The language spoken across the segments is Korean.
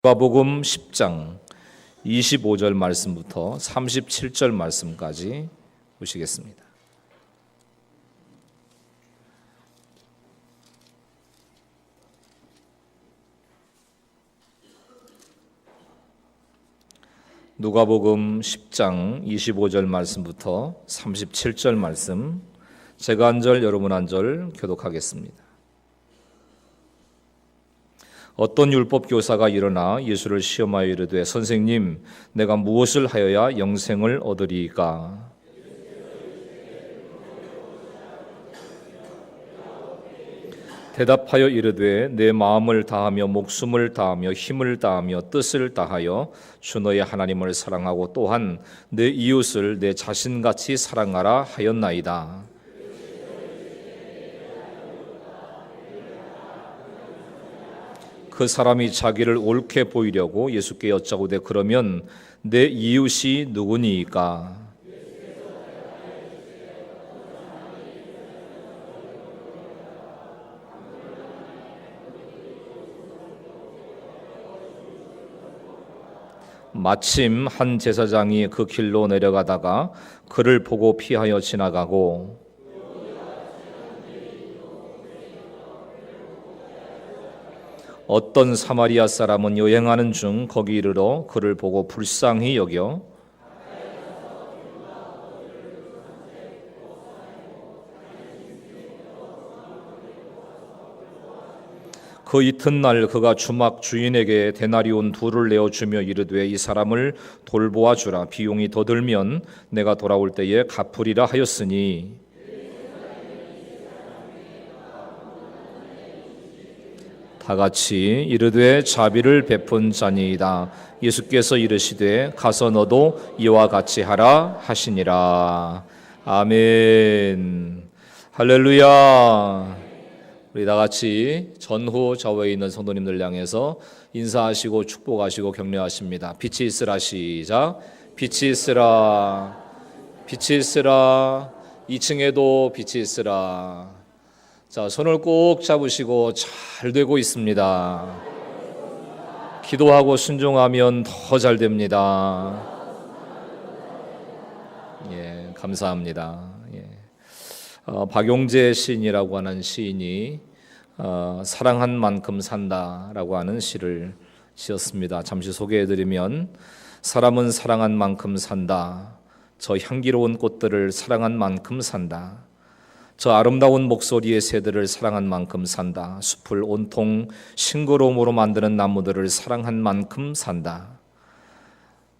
누가복음 10장 25절 말씀부터 37절 말씀까지 보시겠습니다. 누가복음 10장 25절 말씀부터 37절 말씀, 제가 한 절 여러분 한 절 교독하겠습니다. 어떤 율법 교사가 일어나 예수를 시험하여 이르되 선생님, 내가 무엇을 하여야 영생을 얻으리이까? 대답하여 이르되 내 마음을 다하며 목숨을 다하며 힘을 다하며 뜻을 다하여 주 너의 하나님을 사랑하고 또한 내 이웃을 내 자신같이 사랑하라 하였나이다. 그 사람이 자기를 옳게 보이려고 예수께 여짜오되 그러면 내 이웃이 누구니이까? 마침 한 제사장이 그 길로 내려가다가 그를 보고 피하여 지나가고 어떤 사마리아 사람은 여행하는 중 거기 이르러 그를 보고 불쌍히 여겨 그 이튿날 그가 주막 주인에게 데나리온 2를 내어주며 이르되 이 사람을 돌보아 주라. 비용이 더 들면 내가 돌아올 때에 갚으리라 하였으니 다같이 이르되 자비를 베푼 자니이다. 예수께서 이르시되 가서 너도 이와 같이 하라 하시니라. 아멘. 할렐루야. 우리 다같이 전후 좌우에 있는 성도님들 향해서 인사하시고 축복하시고 격려하십니다. 빛이 있으라. 시작. 빛이 있으라. 빛이 있으라. 2층에도 빛이 있으라. 자, 손을 꼭 잡으시고 잘 되고 있습니다. 기도하고 순종하면 더 잘 됩니다. 예, 감사합니다. 박용재 시인이라고 하는 시인이 사랑한 만큼 산다라고 하는 시를 지었습니다. 잠시 소개해드리면 사람은 사랑한 만큼 산다. 저 향기로운 꽃들을 사랑한 만큼 산다. 저 아름다운 목소리의 새들을 사랑한 만큼 산다. 숲을 온통 싱그러움으로 만드는 나무들을 사랑한 만큼 산다.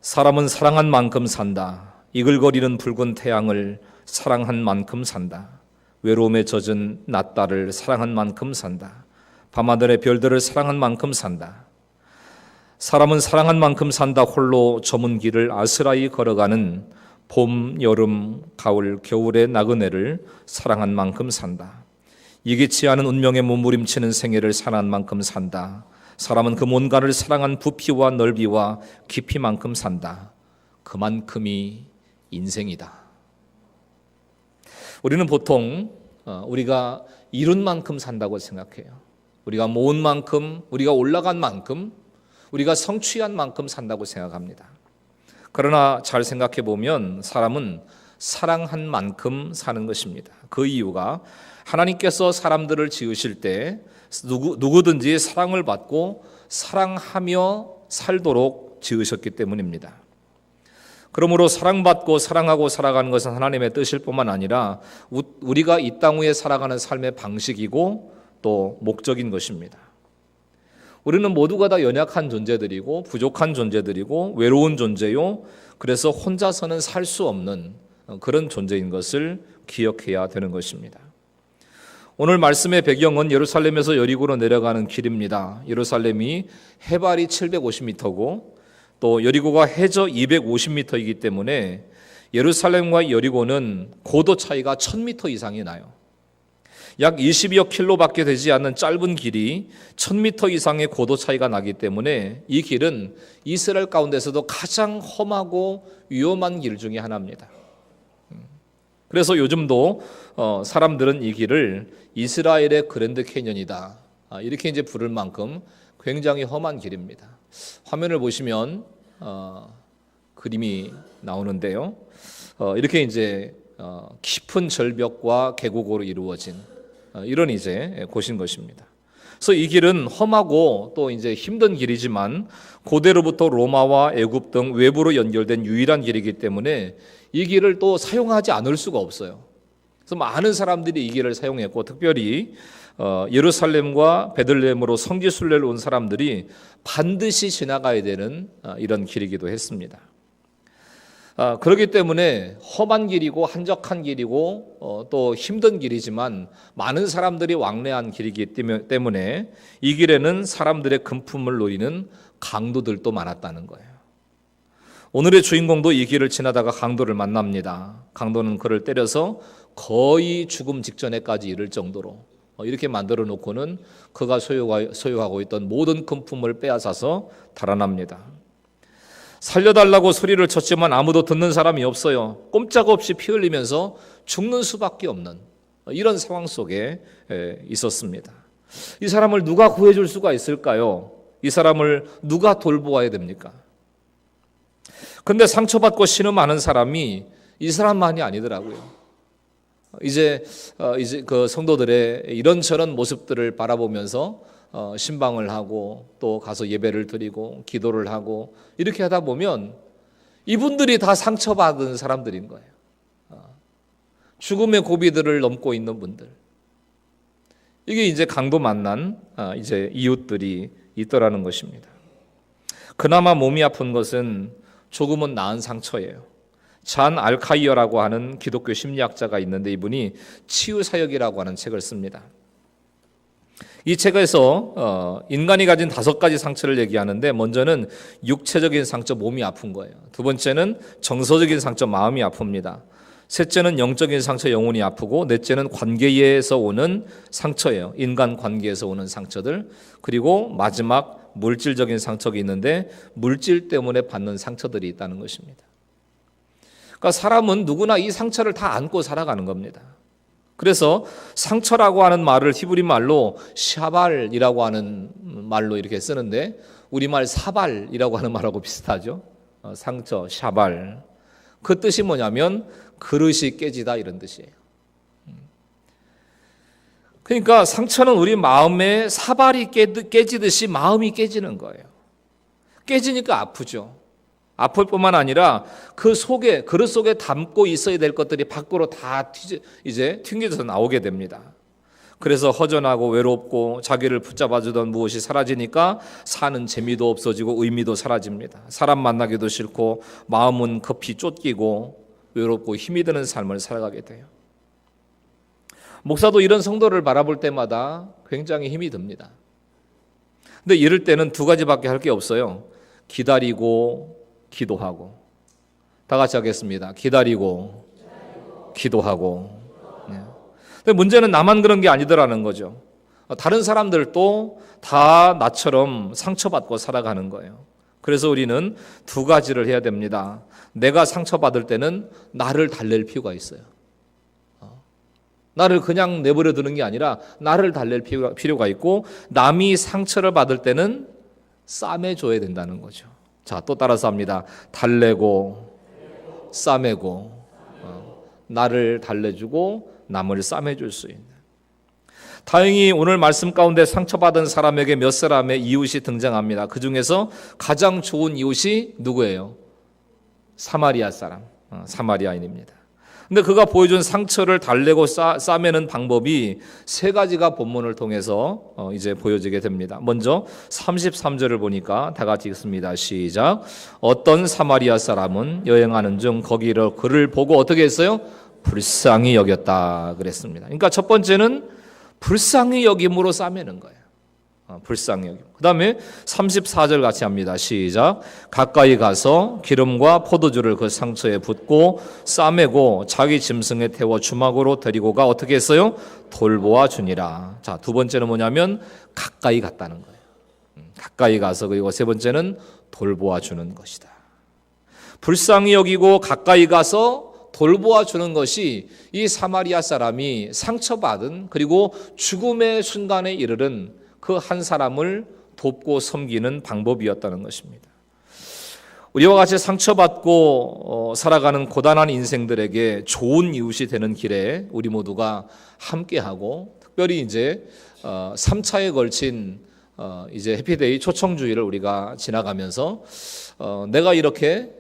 사람은 사랑한 만큼 산다. 이글거리는 붉은 태양을 사랑한 만큼 산다. 외로움에 젖은 낮달을 사랑한 만큼 산다. 밤하늘의 별들을 사랑한 만큼 산다. 사람은 사랑한 만큼 산다. 홀로 저문 길을 아스라이 걸어가는 봄, 여름, 가을, 겨울의 나그네를 사랑한 만큼 산다. 예기치 않은 운명에 몸부림치는 생애를 사랑한 만큼 산다. 사람은 그 뭔가를 사랑한 부피와 넓이와 깊이만큼 산다. 그만큼이 인생이다. 우리는 보통 우리가 이룬 만큼 산다고 생각해요. 우리가 모은 만큼, 우리가 올라간 만큼, 우리가 성취한 만큼 산다고 생각합니다. 그러나 잘 생각해 보면 사람은 사랑한 만큼 사는 것입니다. 그 이유가 하나님께서 사람들을 지으실 때 누구든지 사랑을 받고 사랑하며 살도록 지으셨기 때문입니다. 그러므로 사랑받고 사랑하고 살아가는 것은 하나님의 뜻일 뿐만 아니라 우리가 이 땅 위에 살아가는 삶의 방식이고 또 목적인 것입니다. 우리는 모두가 다 연약한 존재들이고 부족한 존재들이고 외로운 존재요. 그래서 혼자서는 살 수 없는 그런 존재인 것을 기억해야 되는 것입니다. 오늘 말씀의 배경은 예루살렘에서 여리고로 내려가는 길입니다. 예루살렘이 해발이 750m고 또 여리고가 해저 250m이기 때문에 예루살렘과 여리고는 고도 차이가 1000m 이상이 나요. 약 20여 킬로밖에 되지 않는 짧은 길이 1000m 이상의 고도 차이가 나기 때문에 이 길은 이스라엘 가운데서도 가장 험하고 위험한 길 중에 하나입니다. 그래서 요즘도 사람들은 이 길을 이스라엘의 그랜드 캐년이다 이렇게 이제 부를 만큼 굉장히 험한 길입니다. 화면을 보시면 그림이 나오는데요. 이렇게 이제 깊은 절벽과 계곡으로 이루어진 이런 이제 곳인 것입니다. 그래서 이 길은 험하고 또 이제 힘든 길이지만 고대로부터 로마와 애굽 등 외부로 연결된 유일한 길이기 때문에 이 길을 또 사용하지 않을 수가 없어요. 그래서 많은 사람들이 이 길을 사용했고, 특별히 예루살렘과 베들레헴으로 성지 순례를 온 사람들이 반드시 지나가야 되는 이런 길이기도 했습니다. 그렇기 때문에 험한 길이고 한적한 길이고 또 힘든 길이지만 많은 사람들이 왕래한 길이기 때문에 이 길에는 사람들의 금품을 노리는 강도들도 많았다는 거예요. 오늘의 주인공도 이 길을 지나다가 강도를 만납니다. 강도는 그를 때려서 거의 죽음 직전에까지 이를 정도로 이렇게 만들어 놓고는 그가 소유하고 있던 모든 금품을 빼앗아서 달아납니다. 살려달라고 소리를 쳤지만 아무도 듣는 사람이 없어요. 꼼짝없이 피 흘리면서 죽는 수밖에 없는 이런 상황 속에 있었습니다. 이 사람을 누가 구해줄 수가 있을까요? 이 사람을 누가 돌보아야 됩니까? 근데 상처받고 신음하는 사람이 이 사람만이 아니더라고요. 이제 그 성도들의 이런저런 모습들을 바라보면서 신방을 하고 또 가서 예배를 드리고 기도를 하고 이렇게 하다 보면 이분들이 다 상처받은 사람들인 거예요. 죽음의 고비들을 넘고 있는 분들. 이게 이제 강도 만난 이제 이웃들이 있더라는 것입니다. 그나마 몸이 아픈 것은 조금은 나은 상처예요. 잔 알카이어라고 하는 기독교 심리학자가 있는데 이분이 치유사역이라고 하는 책을 씁니다. 이 책에서 인간이 가진 5가지 상처를 얘기하는데, 먼저는 육체적인 상처, 몸이 아픈 거예요. 두 번째는 정서적인 상처, 마음이 아픕니다. 셋째는 영적인 상처, 영혼이 아프고, 넷째는 관계에서 오는 상처예요. 인간 관계에서 오는 상처들. 그리고 마지막 물질적인 상처가 있는데 물질 때문에 받는 상처들이 있다는 것입니다. 그러니까 사람은 누구나 이 상처를 다 안고 살아가는 겁니다. 그래서 상처라고 하는 말을 히브리 말로 샤발이라고 하는 말로 이렇게 쓰는데 우리말 사발이라고 하는 말하고 비슷하죠. 상처, 샤발. 그 뜻이 뭐냐면 그릇이 깨지다 이런 뜻이에요. 그러니까 상처는 우리 마음에 사발이 깨지듯이 마음이 깨지는 거예요. 깨지니까 아프죠. 아플 뿐만 아니라 그 속에, 그릇 속에 담고 있어야 될 것들이 밖으로 다 이제 튕겨져서 나오게 됩니다. 그래서 허전하고 외롭고 자기를 붙잡아주던 무엇이 사라지니까 사는 재미도 없어지고 의미도 사라집니다. 사람 만나기도 싫고 마음은 급히 쫓기고 외롭고 힘이 드는 삶을 살아가게 돼요. 목사도 이런 성도를 바라볼 때마다 굉장히 힘이 듭니다. 근데 이럴 때는 2가지밖에 할 게 없어요. 기다리고 기도하고. 다 같이 하겠습니다. 기다리고 기도하고. 근데 문제는 나만 그런 게 아니더라는 거죠. 다른 사람들도 다 나처럼 상처받고 살아가는 거예요. 그래서 우리는 2가지를 해야 됩니다. 내가 상처받을 때는 나를 달랠 필요가 있어요. 나를 그냥 내버려 두는 게 아니라 나를 달랠 필요가 있고, 남이 상처를 받을 때는 싸매줘야 된다는 거죠. 자, 또 따라서 합니다. 달래고 싸매고. 나를 달래주고 남을 싸매줄 수 있는. 다행히 오늘 말씀 가운데 상처받은 사람에게 몇 사람의 이웃이 등장합니다. 그 중에서 가장 좋은 이웃이 누구예요? 사마리아 사람, 사마리아인입니다. 근데 그가 보여준 상처를 달래고 싸매는 방법이 3가지가 본문을 통해서 이제 보여지게 됩니다. 먼저 33절을 보니까 다 같이 읽습니다. 시작. 어떤 사마리아 사람은 여행하는 중 거기를 그를 보고 어떻게 했어요? 불쌍히 여겼다 그랬습니다. 그러니까 첫 번째는 불쌍히 여김으로 싸매는 거예요. 불쌍히 여김. 그 다음에 34절 같이 합니다. 시작. 가까이 가서 기름과 포도주를 그 상처에 붓고 싸매고 자기 짐승에 태워 주막으로 데리고 가 어떻게 했어요? 돌보아 주니라. 자, 2번째는 뭐냐면 가까이 갔다는 거예요. 가까이 가서, 그리고 3번째는 돌보아 주는 것이다. 불쌍히 여기고 가까이 가서 돌보아 주는 것이 이 사마리아 사람이 상처받은, 그리고 죽음의 순간에 이르른 그 한 사람을 돕고 섬기는 방법이었다는 것입니다. 우리와 같이 상처받고 살아가는 고단한 인생들에게 좋은 이웃이 되는 길에 우리 모두가 함께하고, 특별히 이제 3차에 걸친 이제 해피데이 초청주의를 우리가 지나가면서 내가 이렇게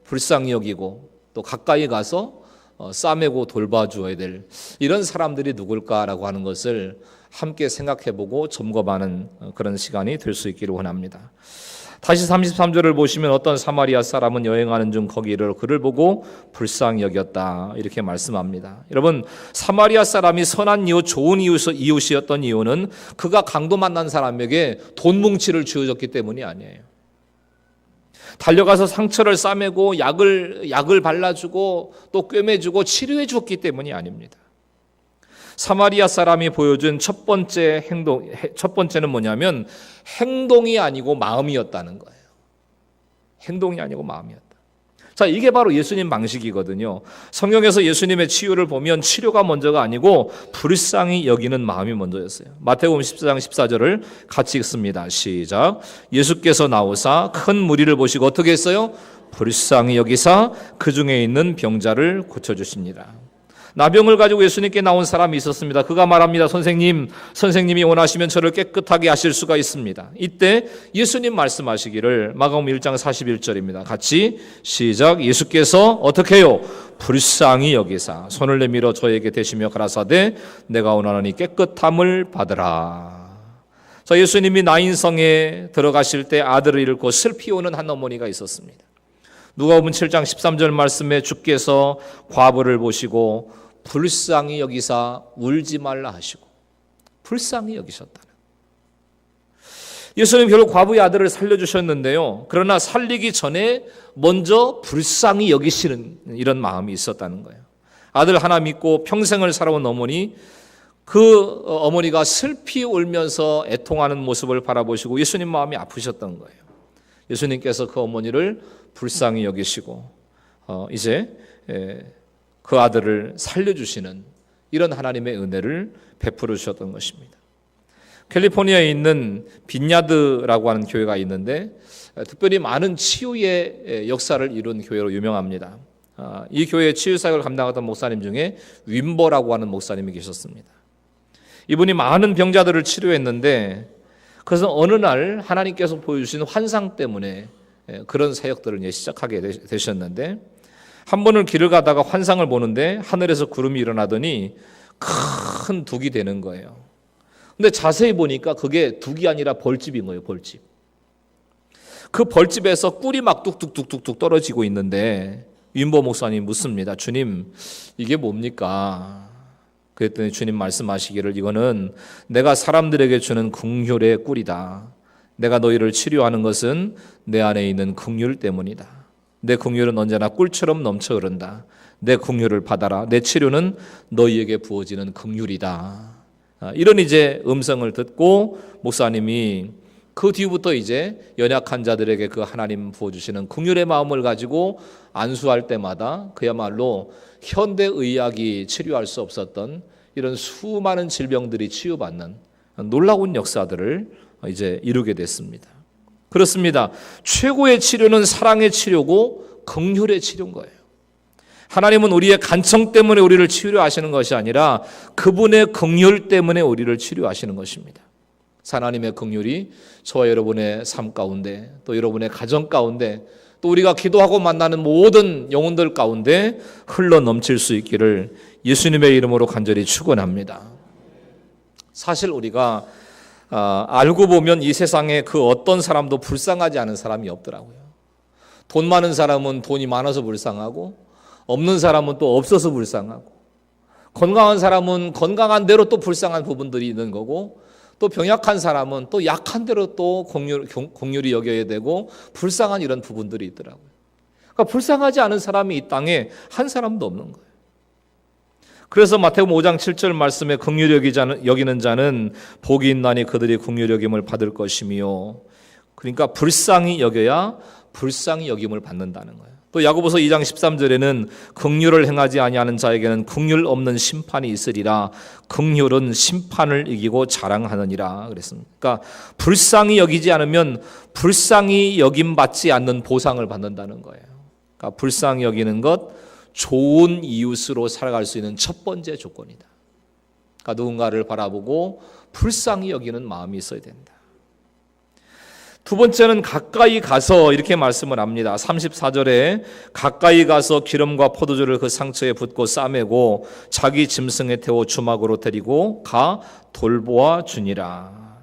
불쌍히 여기고 또 가까이 가서 싸매고 돌봐주어야 될 이런 사람들이 누굴까라고 하는 것을 함께 생각해보고 점검하는 그런 시간이 될 수 있기를 원합니다. 다시 33절을 보시면 어떤 사마리아 사람은 여행하는 중 거기를 그를 보고 불쌍히 여겼다 이렇게 말씀합니다. 여러분, 사마리아 사람이 선한 이웃, 좋은 이웃이었던 이유는 그가 강도 만난 사람에게 돈 뭉치를 쥐어줬기 때문이 아니에요. 달려가서 상처를 싸매고 약을 발라주고 또 꿰매주고 치료해 줬기 때문이 아닙니다. 사마리아 사람이 보여준 첫 번째는 뭐냐면 행동이 아니고 마음이었다는 거예요. 행동이 아니고 마음이었다. 자, 이게 바로 예수님 방식이거든요. 성경에서 예수님의 치유를 보면 치료가 먼저가 아니고 불쌍히 여기는 마음이 먼저였어요. 마태복음 14장 14절을 같이 읽습니다. 시작. 예수께서 나오사 큰 무리를 보시고 어떻게 했어요? 불쌍히 여기사 그 중에 있는 병자를 고쳐주십니다. 나병을 가지고 예수님께 나온 사람이 있었습니다. 그가 말합니다. 선생님이 원하시면 저를 깨끗하게 하실 수가 있습니다. 이때 예수님 말씀하시기를, 마가복음 1장 41절입니다. 같이 시작. 예수께서 어떻게 해요? 불쌍히 여기사 손을 내밀어 저에게 대시며 가라사대 내가 원하노니 깨끗함을 받으라. 자, 예수님이 나인성에 들어가실 때 아들을 잃고 슬피 오는 한 어머니가 있었습니다. 누가복음 7장 13절 말씀에 주께서 과부를 보시고 불쌍히 여기사 울지 말라 하시고 불쌍히 여기셨다는. 예수님 결국 과부의 아들을 살려주셨는데요. 그러나 살리기 전에 먼저 불쌍히 여기시는 이런 마음이 있었다는 거예요. 아들 하나 믿고 평생을 살아온 어머니, 그 어머니가 슬피 울면서 애통하는 모습을 바라보시고 예수님 마음이 아프셨던 거예요. 예수님께서 그 어머니를 불쌍히 여기시고 이제 그 아들을 살려주시는 이런 하나님의 은혜를 베풀어 주셨던 것입니다. 캘리포니아에 있는 빈야드라고 하는 교회가 있는데 특별히 많은 치유의 역사를 이룬 교회로 유명합니다. 이 교회의 치유 사역을 감당하던 목사님 중에 윈버라고 하는 목사님이 계셨습니다. 이분이 많은 병자들을 치료했는데 그래서 어느 날 하나님께서 보여주신 환상 때문에 그런 사역들을 시작하게 되셨는데, 한 번은 길을 가다가 환상을 보는데 하늘에서 구름이 일어나더니 큰 둑이 되는 거예요. 근데 자세히 보니까 그게 둑이 아니라 벌집인 거예요. 벌집. 그 벌집에서 꿀이 막 뚝뚝뚝뚝 떨어지고 있는데 윈버 목사님 묻습니다. 주님, 이게 뭡니까? 그랬더니 주님 말씀하시기를, 이거는 내가 사람들에게 주는 긍휼의 꿀이다. 내가 너희를 치료하는 것은 내 안에 있는 긍휼 때문이다. 내 긍휼은 언제나 꿀처럼 넘쳐 흐른다. 내 긍휼을 받아라. 내 치료는 너희에게 부어지는 긍휼이다. 이런 이제 음성을 듣고 목사님이 그 뒤부터 이제 연약한 자들에게 그 하나님 부어주시는 긍휼의 마음을 가지고 안수할 때마다 그야말로 현대의학이 치료할 수 없었던 이런 수많은 질병들이 치유받는 놀라운 역사들을 이제 이루게 됐습니다. 그렇습니다. 최고의 치료는 사랑의 치료고 긍휼의 치료인 거예요. 하나님은 우리의 간청 때문에 우리를 치료하시는 것이 아니라 그분의 긍휼 때문에 우리를 치료하시는 것입니다. 하나님의 긍휼이 저와 여러분의 삶 가운데, 또 여러분의 가정 가운데, 또 우리가 기도하고 만나는 모든 영혼들 가운데 흘러 넘칠 수 있기를 예수님의 이름으로 간절히 축원합니다. 사실 우리가 알고 보면 이 세상에 그 어떤 사람도 불쌍하지 않은 사람이 없더라고요. 돈 많은 사람은 돈이 많아서 불쌍하고, 없는 사람은 또 없어서 불쌍하고, 건강한 사람은 건강한 대로 또 불쌍한 부분들이 있는 거고, 또 병약한 사람은 또 약한 대로 또 긍휼히 여겨야 되고 불쌍한 이런 부분들이 있더라고요. 그러니까 불쌍하지 않은 사람이 이 땅에 한 사람도 없는 거예요. 그래서 마태복음 5장 7절 말씀에 긍휼히 여기는 자는 복이 있나니 그들이 긍휼히 여김을 받을 것이며, 그러니까 불쌍히 여겨야 불쌍히 여김을 받는다는 거예요. 또 야고보서 2장 13절에는 긍휼을 행하지 아니하는 자에게는 긍휼 없는 심판이 있으리라. 긍휼은 심판을 이기고 자랑하느니라 그랬습니다. 그러니까 불쌍히 여기지 않으면 불쌍히 여김 받지 않는 보상을 받는다는 거예요. 그러니까 불쌍히 여기는 것, 좋은 이웃으로 살아갈 수 있는 첫 번째 조건이다. 그러니까 누군가를 바라보고 불쌍히 여기는 마음이 있어야 된다. 두 번째는 가까이 가서 이렇게 말씀을 합니다. 34절에 가까이 가서 기름과 포도주를 그 상처에 붓고 싸매고 자기 짐승에 태워 주막으로 데리고 가 돌보아 주니라.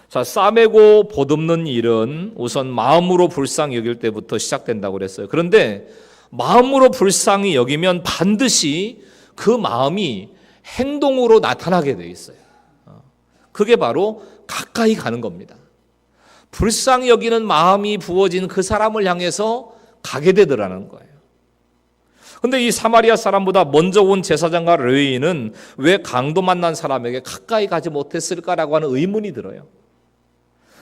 자, 싸매고 보듬는 일은 우선 마음으로 불쌍히 여길 때부터 시작된다고 그랬어요. 그런데 마음으로 불쌍히 여기면 반드시 그 마음이 행동으로 나타나게 돼 있어요. 그게 바로 가까이 가는 겁니다. 불쌍히 여기는 마음이 부어진 그 사람을 향해서 가게 되더라는 거예요. 그런데 이 사마리아 사람보다 먼저 온 제사장과 레위인은 왜 강도 만난 사람에게 가까이 가지 못했을까라고 하는 의문이 들어요.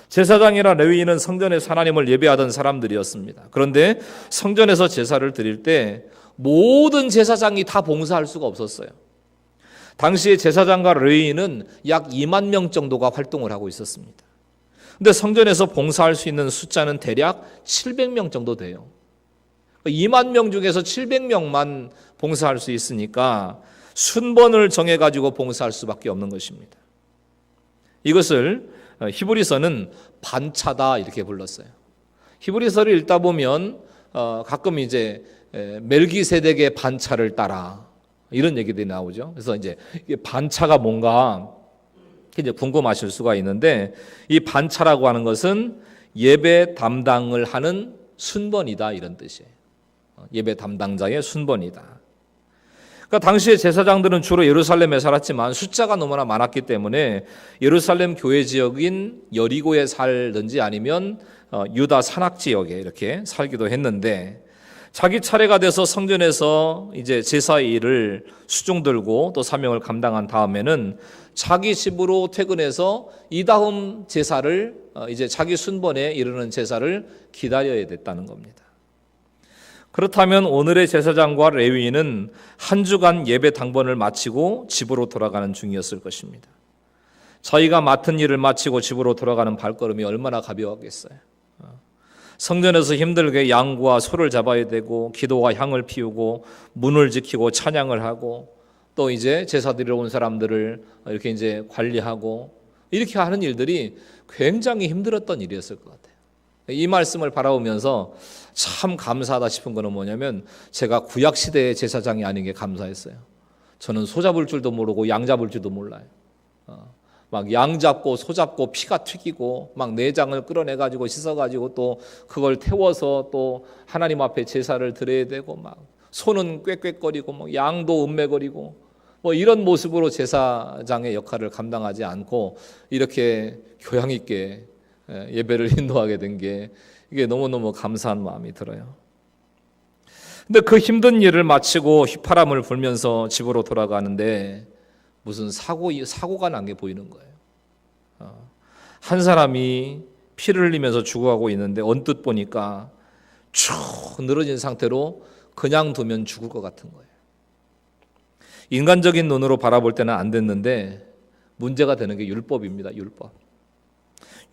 제사장이나 레위인은 성전에서 하나님을 예배하던 사람들이었습니다. 그런데 성전에서 제사를 드릴 때 모든 제사장이 다 봉사할 수가 없었어요. 당시에 제사장과 레위인은 약 2만 명 정도가 활동을 하고 있었습니다. 근데 성전에서 봉사할 수 있는 숫자는 대략 700명 정도 돼요. 2만 명 중에서 700명만 봉사할 수 있으니까 순번을 정해가지고 봉사할 수밖에 없는 것입니다. 이것을 히브리서는 반차다 이렇게 불렀어요. 히브리서를 읽다 보면 가끔 이제 멜기세덱의 반차를 따라 이런 얘기들이 나오죠. 그래서 이제 반차가 뭔가 이제 궁금하실 수가 있는데 이 반차라고 하는 것은 예배 담당을 하는 순번이다 이런 뜻이에요. 예배 담당자의 순번이다. 그러니까 당시에 제사장들은 주로 예루살렘에 살았지만 숫자가 너무나 많았기 때문에 예루살렘 교회 지역인 여리고에 살든지 아니면 유다 산악 지역에 이렇게 살기도 했는데 자기 차례가 돼서 성전에서 이제 제사의 일을 수종 들고 또 사명을 감당한 다음에는 자기 집으로 퇴근해서 이 다음 제사를 이제 자기 순번에 이르는 제사를 기다려야 됐다는 겁니다. 그렇다면 오늘의 제사장과 레위인은 한 주간 예배 당번을 마치고 집으로 돌아가는 중이었을 것입니다. 저희가 맡은 일을 마치고 집으로 돌아가는 발걸음이 얼마나 가벼웠겠어요. 성전에서 힘들게 양과 소를 잡아야 되고 기도와 향을 피우고 문을 지키고 찬양을 하고 또 이제 제사 드리러 온 사람들을 이렇게 이제 관리하고 이렇게 하는 일들이 굉장히 힘들었던 일이었을 것 같아요. 이 말씀을 바라보면서 참 감사하다 싶은 거는 뭐냐면 제가 구약 시대의 제사장이 아닌 게 감사했어요. 저는 소 잡을 줄도 모르고 양 잡을 줄도 몰라요. 막 양 잡고 소 잡고 피가 튀기고 막 내장을 끌어내가지고 씻어가지고 또 그걸 태워서 또 하나님 앞에 제사를 드려야 되고 막 소는 꾀꾀거리고 뭐 양도 음매거리고 뭐 이런 모습으로 제사장의 역할을 감당하지 않고 이렇게 교양 있게 예배를 인도하게 된 게 이게 너무너무 감사한 마음이 들어요. 근데 그 힘든 일을 마치고 휘파람을 불면서 집으로 돌아가는데 무슨 사고가 난 게 보이는 거예요. 한 사람이 피를 흘리면서 죽어가고 있는데 언뜻 보니까 쭉 늘어진 상태로 그냥 두면 죽을 것 같은 거예요. 인간적인 눈으로 바라볼 때는 안 됐는데 문제가 되는 게 율법입니다.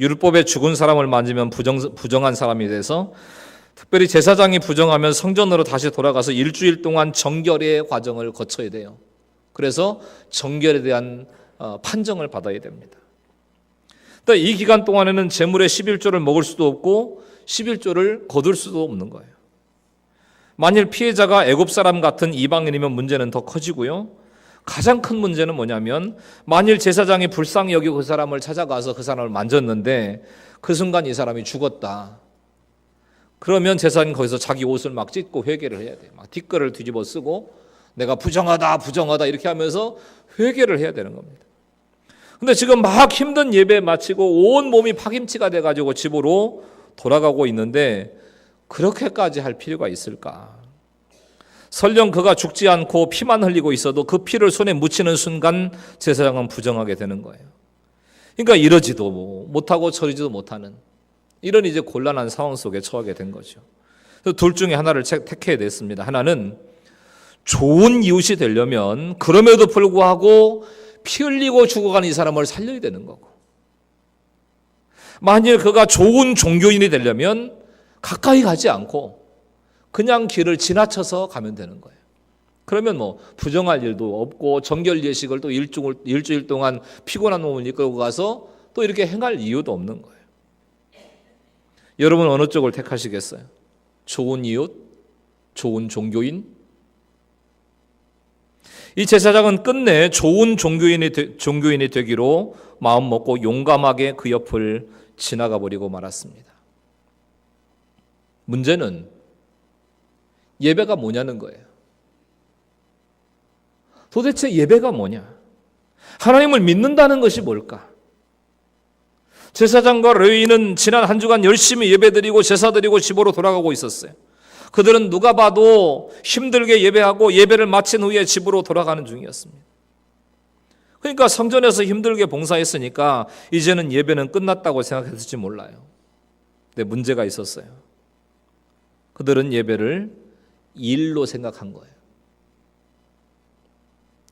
율법에 죽은 사람을 만지면 부정한 사람이 돼서 특별히 제사장이 부정하면 성전으로 다시 돌아가서 일주일 동안 정결의 과정을 거쳐야 돼요. 그래서 정결에 대한 판정을 받아야 됩니다. 이 기간 동안에는 제물의 11조를 먹을 수도 없고 11조를 거둘 수도 없는 거예요. 만일 피해자가 애굽 사람 같은 이방인이면 문제는 더 커지고요. 가장 큰 문제는 뭐냐면 만일 제사장이 불쌍히 여기고 그 사람을 찾아가서 그 사람을 만졌는데 그 순간 이 사람이 죽었다. 그러면 제사장이 거기서 자기 옷을 막 찢고 회개를 해야 돼요. 막 뒷글을 뒤집어 쓰고 내가 부정하다 이렇게 하면서 회개를 해야 되는 겁니다. 근데 지금 막 힘든 예배 마치고 온 몸이 파김치가 돼가지고 집으로 돌아가고 있는데 그렇게까지 할 필요가 있을까? 설령 그가 죽지 않고 피만 흘리고 있어도 그 피를 손에 묻히는 순간 제사장은 부정하게 되는 거예요. 그러니까 이러지도 못하고 저러지도 못하는 이런 이제 곤란한 상황 속에 처하게 된 거죠. 둘 중에 하나를 택해야 됐습니다. 하나는 좋은 이웃이 되려면 그럼에도 불구하고 피 흘리고 죽어가는 이 사람을 살려야 되는 거고, 만일 그가 좋은 종교인이 되려면 가까이 가지 않고 그냥 길을 지나쳐서 가면 되는 거예요. 그러면 뭐 부정할 일도 없고 정결 예식을 또 일주일 동안 피곤한 몸을 이끌고 가서 또 이렇게 행할 이유도 없는 거예요. 여러분 어느 쪽을 택하시겠어요? 좋은 이웃, 좋은 종교인? 이 제사장은 끝내 좋은 종교인이 되기로 마음먹고 용감하게 그 옆을 지나가 버리고 말았습니다. 문제는 예배가 뭐냐는 거예요. 도대체 예배가 뭐냐? 하나님을 믿는다는 것이 뭘까? 제사장과 레위인은 지난 한 주간 열심히 예배드리고 제사드리고 집으로 돌아가고 있었어요. 그들은 누가 봐도 힘들게 예배하고 예배를 마친 후에 집으로 돌아가는 중이었습니다. 그러니까 성전에서 힘들게 봉사했으니까 이제는 예배는 끝났다고 생각했을지 몰라요. 근데 문제가 있었어요. 그들은 예배를 일로 생각한 거예요.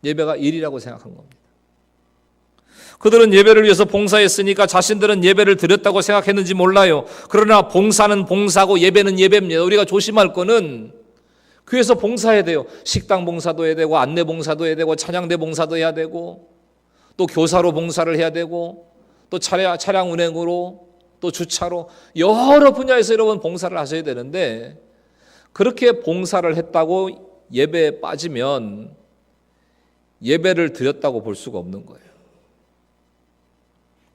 예배가 일이라고 생각한 겁니다. 그들은 예배를 위해서 봉사했으니까 자신들은 예배를 드렸다고 생각했는지 몰라요. 그러나 봉사는 봉사고 예배는 예배입니다. 우리가 조심할 거는 교회에서 봉사해야 돼요. 식당 봉사도 해야 되고 안내 봉사도 해야 되고 찬양대 봉사도 해야 되고 또 교사로 봉사를 해야 되고 또 차량 운행으로 또 주차로 여러 분야에서 여러분 봉사를 하셔야 되는데, 그렇게 봉사를 했다고 예배에 빠지면 예배를 드렸다고 볼 수가 없는 거예요.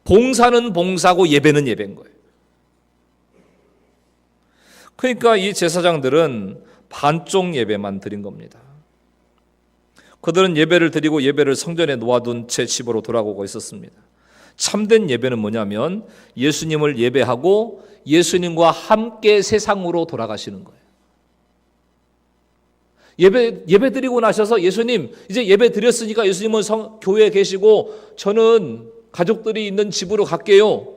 봉사는 봉사고 예배는 예배인 거예요. 그러니까 이 제사장들은 반쪽 예배만 드린 겁니다. 그들은 예배를 드리고 예배를 성전에 놓아둔 채 집으로 돌아오고 있었습니다. 참된 예배는 뭐냐면 예수님을 예배하고 예수님과 함께 세상으로 돌아가시는 거예요. 예배 드리고 나셔서 예수님 이제 예배 드렸으니까 예수님은 교회에 계시고 저는 가족들이 있는 집으로 갈게요.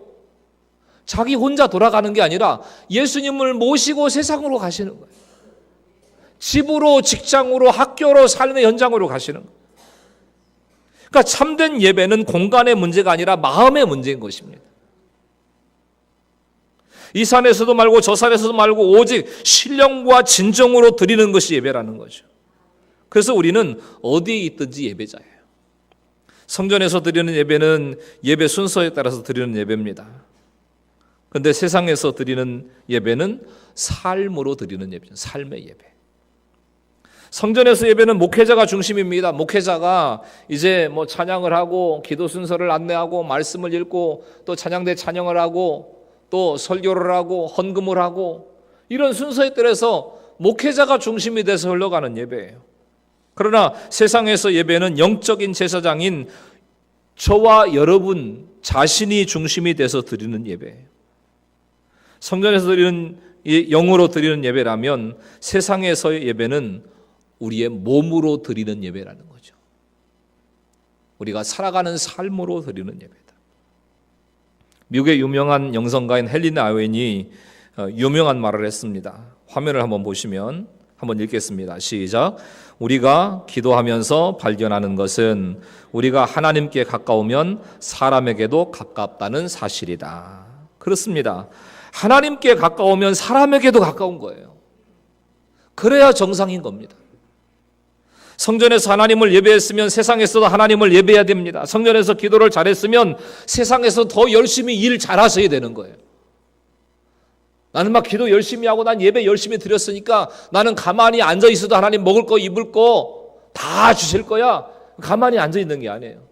자기 혼자 돌아가는 게 아니라 예수님을 모시고 세상으로 가시는 거예요. 집으로, 직장으로, 학교로, 삶의 현장으로 가시는 거예요. 그러니까 참된 예배는 공간의 문제가 아니라 마음의 문제인 것입니다. 이 산에서도 말고 저 산에서도 말고 오직 신령과 진정으로 드리는 것이 예배라는 거죠. 그래서 우리는 어디에 있든지 예배자예요. 성전에서 드리는 예배는 예배 순서에 따라서 드리는 예배입니다. 그런데 세상에서 드리는 예배는 삶으로 드리는 예배죠. 삶의 예배. 성전에서 예배는 목회자가 중심입니다. 목회자가 이제 뭐 찬양을 하고 기도 순서를 안내하고 말씀을 읽고 또 찬양대 찬양을 하고 또 설교를 하고 헌금을 하고 이런 순서에 따라서 목회자가 중심이 돼서 흘러가는 예배예요. 그러나 세상에서 예배는 영적인 제사장인 저와 여러분 자신이 중심이 돼서 드리는 예배예요. 성전에서 드리는 영으로 드리는 예배라면 세상에서의 예배는 우리의 몸으로 드리는 예배라는 거죠. 우리가 살아가는 삶으로 드리는 예배다. 미국의 유명한 영성가인 헨리 나우엔이 유명한 말을 했습니다. 화면을 한번 보시면 한번 읽겠습니다. 시작. 우리가 기도하면서 발견하는 것은 우리가 하나님께 가까우면 사람에게도 가깝다는 사실이다. 그렇습니다. 하나님께 가까우면 사람에게도 가까운 거예요. 그래야 정상인 겁니다. 성전에서 하나님을 예배했으면 세상에서도 하나님을 예배해야 됩니다. 성전에서 기도를 잘했으면 세상에서 더 열심히 일 잘하셔야 되는 거예요. 나는 막 기도 열심히 하고 난 예배 열심히 드렸으니까 나는 가만히 앉아 있어도 하나님 먹을 거 입을 거 다 주실 거야. 가만히 앉아 있는 게 아니에요.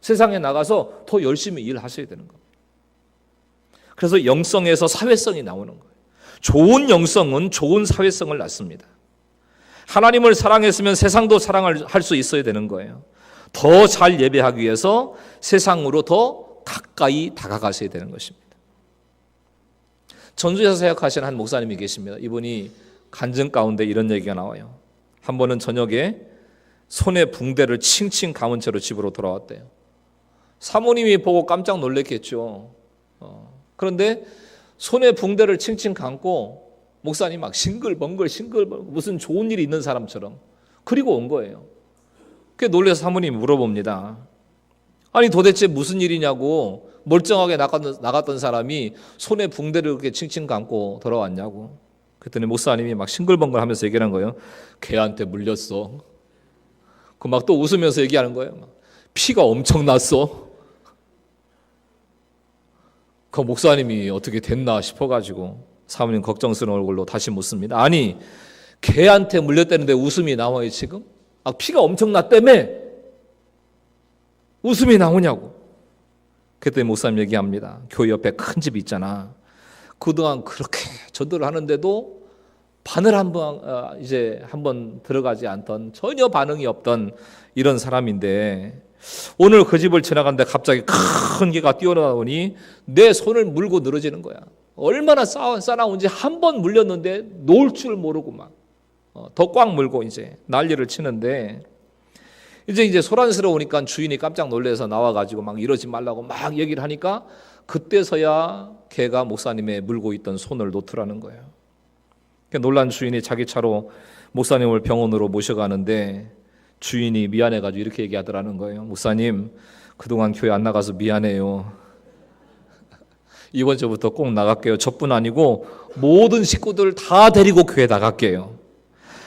세상에 나가서 더 열심히 일하셔야 되는 겁니다. 그래서 영성에서 사회성이 나오는 거예요. 좋은 영성은 좋은 사회성을 낳습니다. 하나님을 사랑했으면 세상도 사랑을 할 수 있어야 되는 거예요. 더 잘 예배하기 위해서 세상으로 더 가까이 다가가셔야 되는 것입니다. 전주에서 사역하시는 한 목사님이 계십니다. 이분이 간증 가운데 이런 얘기가 나와요. 한 번은 저녁에 손에 붕대를 칭칭 감은 채로 집으로 돌아왔대요. 사모님이 보고 깜짝 놀랐겠죠. 그런데 손에 붕대를 칭칭 감고 목사님 막 싱글벙글 무슨 좋은 일이 있는 사람처럼 그리고 온 거예요. 그게 놀라서 사모님이 물어봅니다. 아니 도대체 무슨 일이냐고, 멀쩡하게 나갔던 사람이 손에 붕대를 그렇게 칭칭 감고 돌아왔냐고. 그랬더니 목사님이 막 싱글벙글 하면서 얘기하는 거예요. 걔한테 물렸어. 그 막 또 웃으면서 얘기하는 거예요. 피가 엄청 났어. 그 목사님이 어떻게 됐나 싶어가지고 사모님 걱정스러운 얼굴로 다시 묻습니다. 아니 개한테 물렸다는데 웃음이 나와요 지금? 피가 엄청 났다며 웃음이 나오냐고. 그때 목사님 얘기합니다. 교회 옆에 큰 집이 있잖아. 그동안 그렇게 전도를 하는데도 바늘 한번 들어가지 않던, 전혀 반응이 없던 이런 사람인데 오늘 그 집을 지나가는데 갑자기 큰 개가 뛰어나오니 내 손을 물고 늘어지는 거야. 얼마나 싸나운지 한 번 물렸는데 놓을 줄 모르고 막 더 꽉 물고 이제 난리를 치는데, 이제 소란스러우니까 주인이 깜짝 놀라서 나와가지고 막 이러지 말라고 막 얘기를 하니까 그때서야 개가 목사님의 물고 있던 손을 놓더라는 거예요. 놀란 주인이 자기 차로 목사님을 병원으로 모셔가는데 주인이 미안해가지고 이렇게 얘기하더라는 거예요. 목사님 그동안 교회 안 나가서 미안해요. 이번 주부터 꼭 나갈게요. 저뿐 아니고 모든 식구들 다 데리고 교회 나갈게요.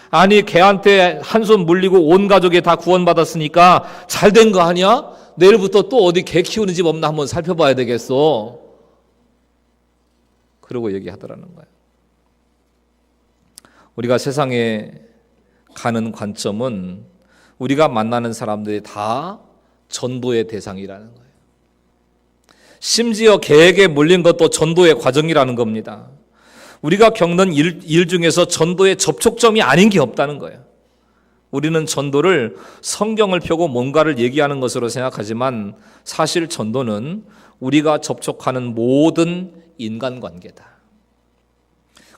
아니 개한테 한 손 물리고 온 가족이 다 구원받았으니까 잘 된 거 아니야? 내일부터 또 어디 개 키우는 집 없나 한번 살펴봐야 되겠어. 그러고 얘기하더라는 거예요. 우리가 세상에 가는 관점은 우리가 만나는 사람들이 다 전도의 대상이라는 거예요. 심지어 개에게 물린 것도 전도의 과정이라는 겁니다. 우리가 겪는 일 중에서 전도의 접촉점이 아닌 게 없다는 거예요. 우리는 전도를 성경을 펴고 뭔가를 얘기하는 것으로 생각하지만 사실 전도는 우리가 접촉하는 모든 인간관계다.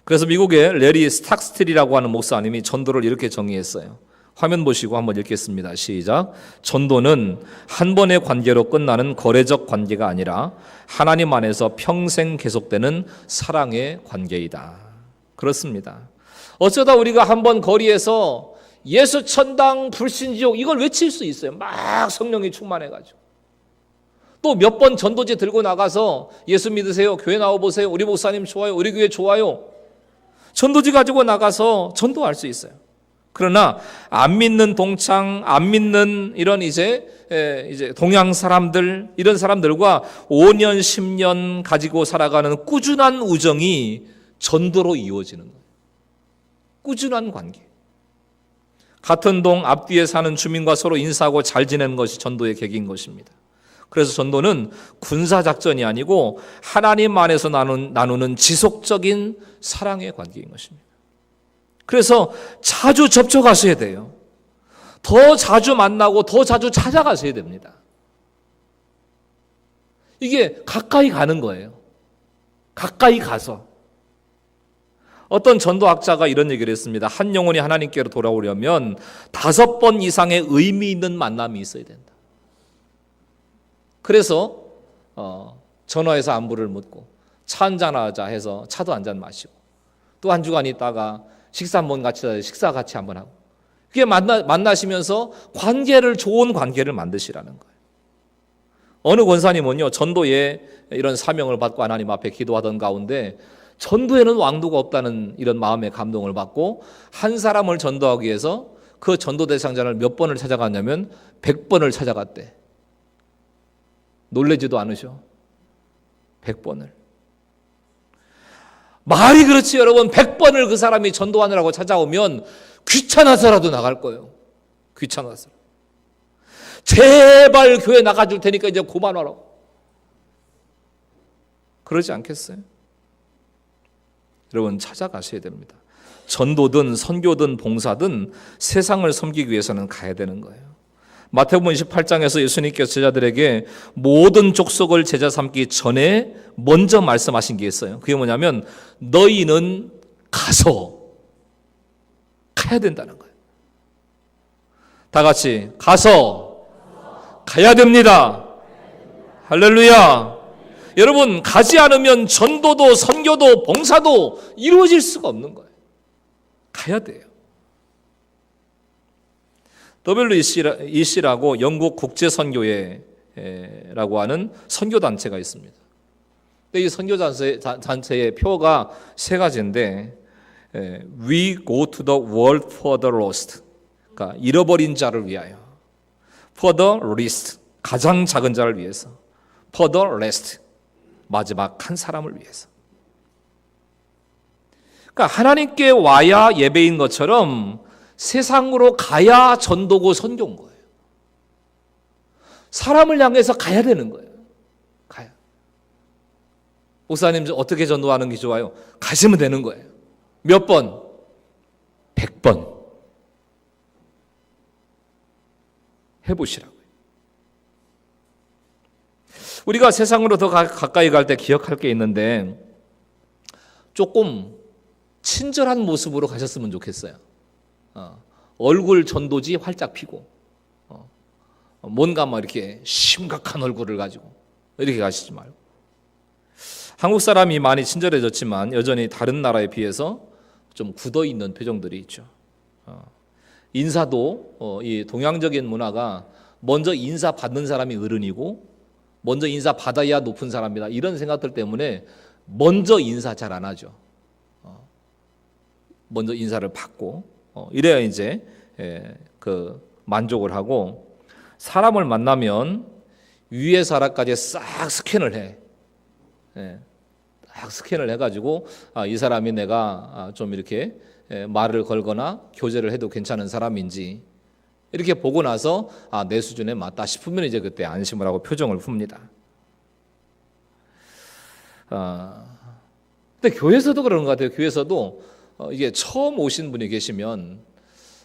그래서 미국의 레리 스탁스틸이라고 하는 목사님이 전도를 이렇게 정의했어요. 화면 보시고 한번 읽겠습니다. 시작. 전도는 한 번의 관계로 끝나는 거래적 관계가 아니라 하나님 안에서 평생 계속되는 사랑의 관계이다. 그렇습니다. 어쩌다 우리가 한번 거리에서 예수 천당 불신지옥 이걸 외칠 수 있어요. 막 성령이 충만해가지고. 또 몇 번 전도지 들고 나가서 예수 믿으세요. 교회 나와보세요. 우리 목사님 좋아요. 우리 교회 좋아요. 전도지 가지고 나가서 전도할 수 있어요. 그러나 안 믿는 동창, 안 믿는 이런 이제 동양 사람들, 이런 사람들과 5년, 10년 가지고 살아가는 꾸준한 우정이 전도로 이루어지는 거예요. 꾸준한 관계. 같은 동 앞뒤에 사는 주민과 서로 인사하고 잘 지내는 것이 전도의 계기인 것입니다. 그래서 전도는 군사작전이 아니고 하나님 안에서 나누는 지속적인 사랑의 관계인 것입니다. 그래서 자주 접촉하셔야 돼요. 더 자주 만나고 더 자주 찾아가셔야 됩니다. 이게 가까이 가는 거예요. 가까이 가서. 어떤 전도학자가 이런 얘기를 했습니다. 한 영혼이 하나님께로 돌아오려면 5번 이상의 의미 있는 만남이 있어야 된다. 그래서 전화해서 안부를 묻고 차 한잔하자 해서 차도 한잔 마시고 또 한 주간 있다가 식사 한번 같이 하자 식사 같이 한번 하고, 그게 만나시면서 좋은 관계를 만드시라는 거예요. 어느 권사님은요 전도에 이런 사명을 받고 하나님 앞에 기도하던 가운데 전도에는 왕도가 없다는 이런 마음의 감동을 받고 한 사람을 전도하기 위해서 그 전도 대상자를 몇 번을 찾아갔냐면 100번을 찾아갔대. 놀라지도 않으셔. 100번을. 말이 그렇지 여러분. 100번을 그 사람이 전도하느라고 찾아오면 귀찮아서라도 나갈 거예요. 귀찮아서. 제발 교회 나가줄 테니까 이제 그만하라고. 그러지 않겠어요? 여러분 찾아가셔야 됩니다. 전도든 선교든 봉사든 세상을 섬기기 위해서는 가야 되는 거예요. 마태복음 28장에서 예수님께서 제자들에게 모든 족속을 제자 삼기 전에 먼저 말씀하신 게 있어요. 그게 뭐냐면 너희는 가야 된다는 거예요. 다 같이 가야 됩니다. 할렐루야. 여러분, 가지 않으면 전도도 선교도 봉사도 이루어질 수가 없는 거예요. 가야 돼요. WEC라고 영국 국제선교회라고 하는 선교단체가 있습니다. 근데 이 선교단체의 표가 세 가지인데, We go to the world for the lost. 그러니까 잃어버린 자를 위하여. For the least. 가장 작은 자를 위해서. For the last. 마지막 한 사람을 위해서. 그러니까 하나님께 와야 예배인 것처럼 세상으로 가야 전도고 선교인 거예요. 사람을 향해서 가야 되는 거예요. 가야. 목사님, 어떻게 전도하는 게 좋아요? 가시면 되는 거예요. 몇 번? 100번. 해보시라고요. 우리가 세상으로 더 가까이 갈 때 기억할 게 있는데, 조금 친절한 모습으로 가셨으면 좋겠어요. 얼굴 전도지 활짝 피고, 뭔가 막 이렇게 심각한 얼굴을 가지고 이렇게 가시지 말고. 한국 사람이 많이 친절해졌지만 여전히 다른 나라에 비해서 좀 굳어 있는 표정들이 있죠. 인사도 이 동양적인 문화가 먼저 인사 받는 사람이 어른이고 먼저 인사 받아야 높은 사람이다, 이런 생각들 때문에 먼저 인사 잘 안 하죠. 먼저 인사를 받고 이래야 이제 그 만족을 하고, 사람을 만나면 위에서 아래까지 싹 스캔을 해. 딱 스캔을 해가지고 이 사람이 내가 좀 이렇게 말을 걸거나 교제를 해도 괜찮은 사람인지 이렇게 보고 나서 내 수준에 맞다 싶으면 이제 그때 안심을 하고 표정을 풉니다. 근데 교회에서도 그런 것 같아요. 교회에서도 이게 처음 오신 분이 계시면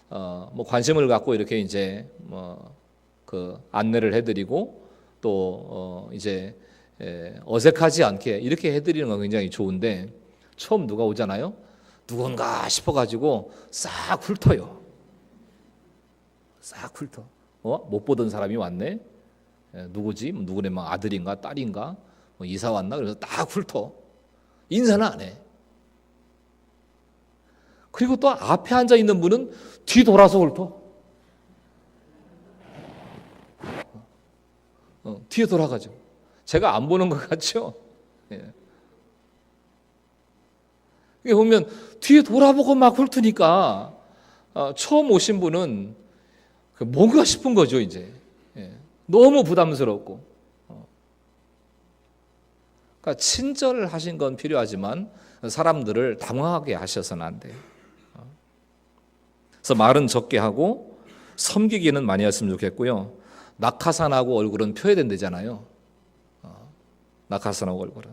뭐 관심을 갖고 이렇게 이제 그 안내를 해드리고 또 이제 어색하지 않게 이렇게 해드리는 건 굉장히 좋은데, 처음 누가 오잖아요. 누군가 싶어가지고 싹 훑어요. 싹 훑어. 못 보던 사람이 왔네. 누구지? 누구네 막 아들인가 딸인가? 뭐 이사 왔나? 그래서 딱 훑어. 인사는 안 해. 그리고 또 앞에 앉아 있는 분은 뒤 돌아서 훑어. 뒤에 돌아가죠. 제가 안 보는 것 같죠? 예. 이게 보면 뒤에 돌아보고 막 훑으니까 처음 오신 분은 뭔가 싶은 거죠, 이제. 예. 너무 부담스럽고. 그러니까 친절을 하신 건 필요하지만 사람들을 당황하게 하셔서는 안 돼요. 그래서 말은 적게 하고 섬기기는 많이 했으면 좋겠고요. 낙하산하고 얼굴은 표현된다잖아요. 낙하산하고 얼굴은.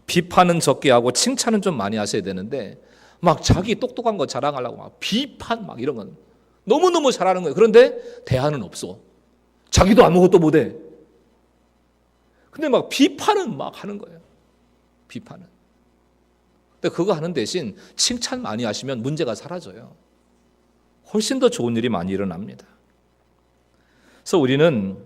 비판은 적게 하고 칭찬은 좀 많이 하셔야 되는데, 막 자기 똑똑한 거 자랑하려고 막 비판 막 이런 건 너무너무 잘하는 거예요. 그런데 대안은 없어. 자기도 아무것도 못해. 근데 막 비판은 막 하는 거예요. 비판은. 근데 그거 하는 대신 칭찬 많이 하시면 문제가 사라져요. 훨씬 더 좋은 일이 많이 일어납니다. 그래서 우리는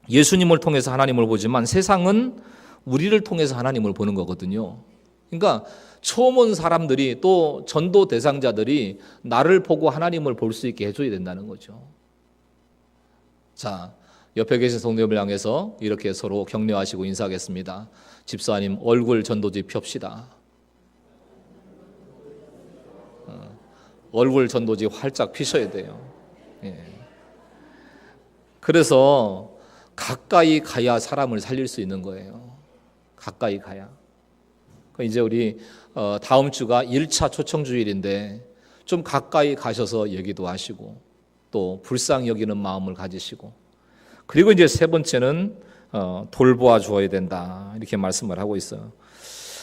예수님을 통해서 하나님을 보지만 세상은 우리를 통해서 하나님을 보는 거거든요. 그러니까 처음 온 사람들이 또 전도 대상자들이 나를 보고 하나님을 볼 수 있게 해줘야 된다는 거죠. 자, 옆에 계신 성도님을 향해서 이렇게 서로 격려하시고 인사하겠습니다. 집사님, 얼굴 전도지 펴시다. 얼굴 전도지 활짝 피셔야 돼요. 예. 그래서 가까이 가야 사람을 살릴 수 있는 거예요. 가까이 가야. 이제 우리 다음 주가 1차 초청주일인데 좀 가까이 가셔서 얘기도 하시고 또 불쌍히 여기는 마음을 가지시고, 그리고 이제 세 번째는 돌보아 주어야 된다, 이렇게 말씀을 하고 있어요.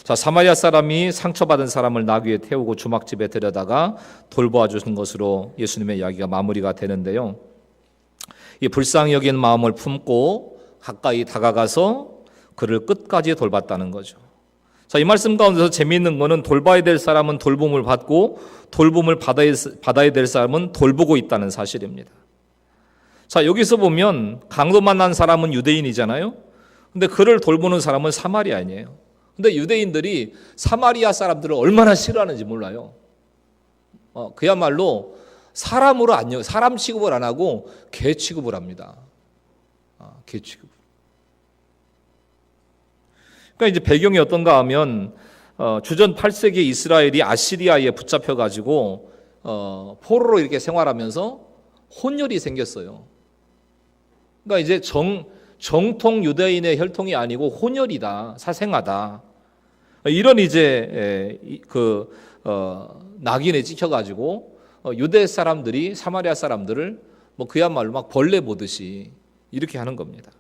자, 사마리아 사람이 상처받은 사람을 나귀에 태우고 주막집에 데려다가 돌보아 주신 것으로 예수님의 이야기가 마무리가 되는데요. 이 불쌍히 여기는 마음을 품고 가까이 다가가서 그를 끝까지 돌봤다는 거죠. 자, 이 말씀 가운데서 재미있는 거는 돌봐야 될 사람은 돌봄을 받고 돌봄을 받아야 될 사람은 돌보고 있다는 사실입니다. 자, 여기서 보면 강도 만난 사람은 유대인이잖아요. 근데 그를 돌보는 사람은 사마리아인이에요. 근데 유대인들이 사마리아 사람들을 얼마나 싫어하는지 몰라요. 그야말로 사람으로 사람 취급을 안 하고 개 취급을 합니다. 개 취급. 그러니까 이제 배경이 어떤가 하면 주전 8세기 이스라엘이 아시리아에 붙잡혀 가지고 포로로 이렇게 생활하면서 혼혈이 생겼어요. 그러니까 이제 정통 유대인의 혈통이 아니고 혼혈이다, 사생아다. 이런 이제 낙인에 찍혀가지고 유대 사람들이 사마리아 사람들을 뭐 그야말로 막 벌레 보듯이 이렇게 하는 겁니다.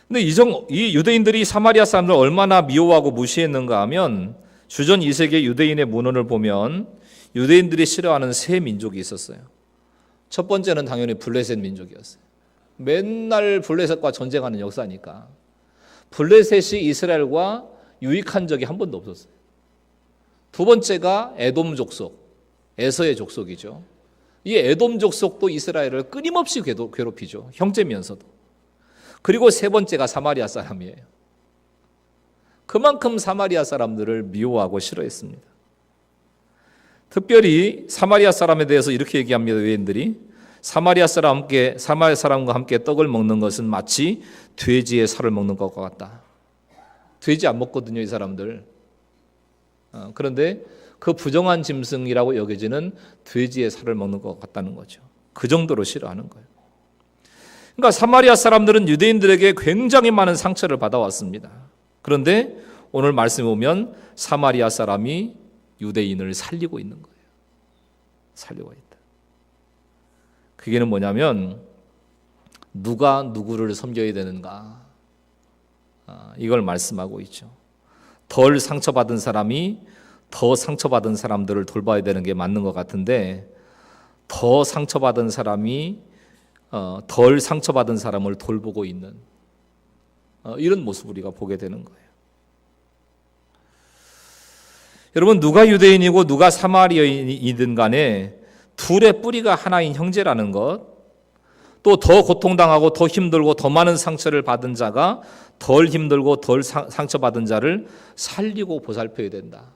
근데 이 유대인들이 사마리아 사람들을 얼마나 미워하고 무시했는가 하면 주전 2세기 유대인의 문헌을 보면 유대인들이 싫어하는 세 민족이 있었어요. 첫 번째는 당연히 블레셋 민족이었어요. 맨날 블레셋과 전쟁하는 역사니까. 블레셋이 이스라엘과 유익한 적이 한 번도 없었어요. 두 번째가 에돔 족속, 에서의 족속이죠. 이 에돔 족속도 이스라엘을 끊임없이 괴롭히죠. 형제면서도. 그리고 세 번째가 사마리아 사람이에요. 그만큼 사마리아 사람들을 미워하고 싫어했습니다. 특별히 사마리아 사람에 대해서 이렇게 얘기합니다. 유대인들이 사마리아 사람과 함께 떡을 먹는 것은 마치 돼지의 살을 먹는 것과 같다. 돼지 안 먹거든요, 이 사람들. 그런데 그 부정한 짐승이라고 여겨지는 돼지의 살을 먹는 것 같다는 거죠. 그 정도로 싫어하는 거예요. 그러니까 사마리아 사람들은 유대인들에게 굉장히 많은 상처를 받아왔습니다. 그런데 오늘 말씀에 보면 사마리아 사람이 유대인을 살리고 있는 거예요. 살리고 있다. 그게는 뭐냐면 누가 누구를 섬겨야 되는가, 이걸 말씀하고 있죠. 덜 상처받은 사람이 더 상처받은 사람들을 돌봐야 되는 게 맞는 것 같은데 더 상처받은 사람이 덜 상처받은 사람을 돌보고 있는 이런 모습을 우리가 보게 되는 거예요. 여러분, 누가 유대인이고 누가 사마리아인이든 간에 둘의 뿌리가 하나인 형제라는 것, 또 더 고통당하고 더 힘들고 더 많은 상처를 받은 자가 덜 힘들고 덜 상처받은 자를 살리고 보살펴야 된다.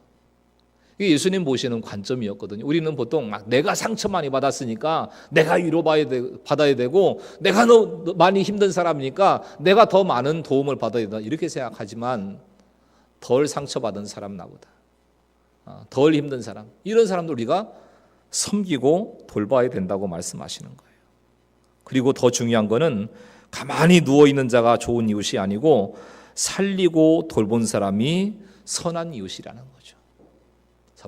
이게 예수님 보시는 관점이었거든요. 우리는 보통 막 내가 상처 많이 받았으니까 내가 위로받아야 되고 내가 너무 많이 힘든 사람이니까 내가 더 많은 도움을 받아야 된다, 이렇게 생각하지만 덜 상처받은 사람 나보다 덜 힘든 사람, 이런 사람들 우리가 섬기고 돌봐야 된다고 말씀하시는 거예요. 그리고 더 중요한 거는 가만히 누워있는 자가 좋은 이웃이 아니고 살리고 돌본 사람이 선한 이웃이라는 거죠.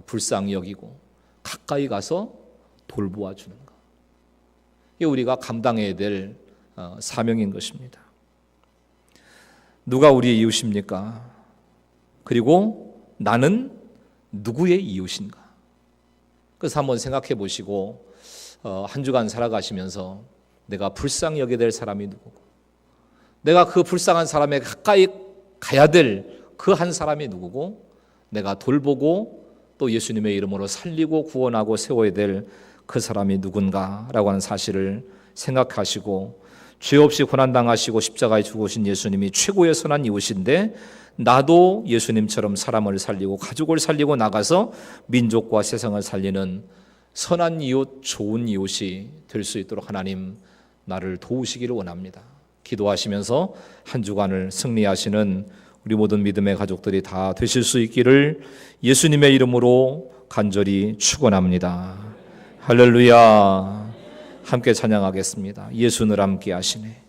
불쌍히 여기고 가까이 가서 돌보아 주는 것, 이게 우리가 감당해야 될 사명인 것입니다. 누가 우리의 이웃입니까? 그리고 나는 누구의 이웃인가? 그래서 한번 생각해 보시고 한 주간 살아가시면서 내가 불쌍히 여겨야 될 사람이 누구고, 내가 그 불쌍한 사람에 가까이 가야 될 그 한 사람이 누구고, 내가 돌보고 또 예수님의 이름으로 살리고 구원하고 세워야 될 그 사람이 누군가라고 하는 사실을 생각하시고, 죄 없이 고난당하시고 십자가에 죽으신 예수님이 최고의 선한 이웃인데 나도 예수님처럼 사람을 살리고 가족을 살리고 나가서 민족과 세상을 살리는 선한 이웃, 좋은 이웃이 될 수 있도록 하나님 나를 도우시기를 원합니다. 기도하시면서 한 주간을 승리하시는 우리 모든 믿음의 가족들이 다 되실 수 있기를 예수님의 이름으로 간절히 축원합니다. 할렐루야. 함께 찬양하겠습니다. 예수를 함께 하시네.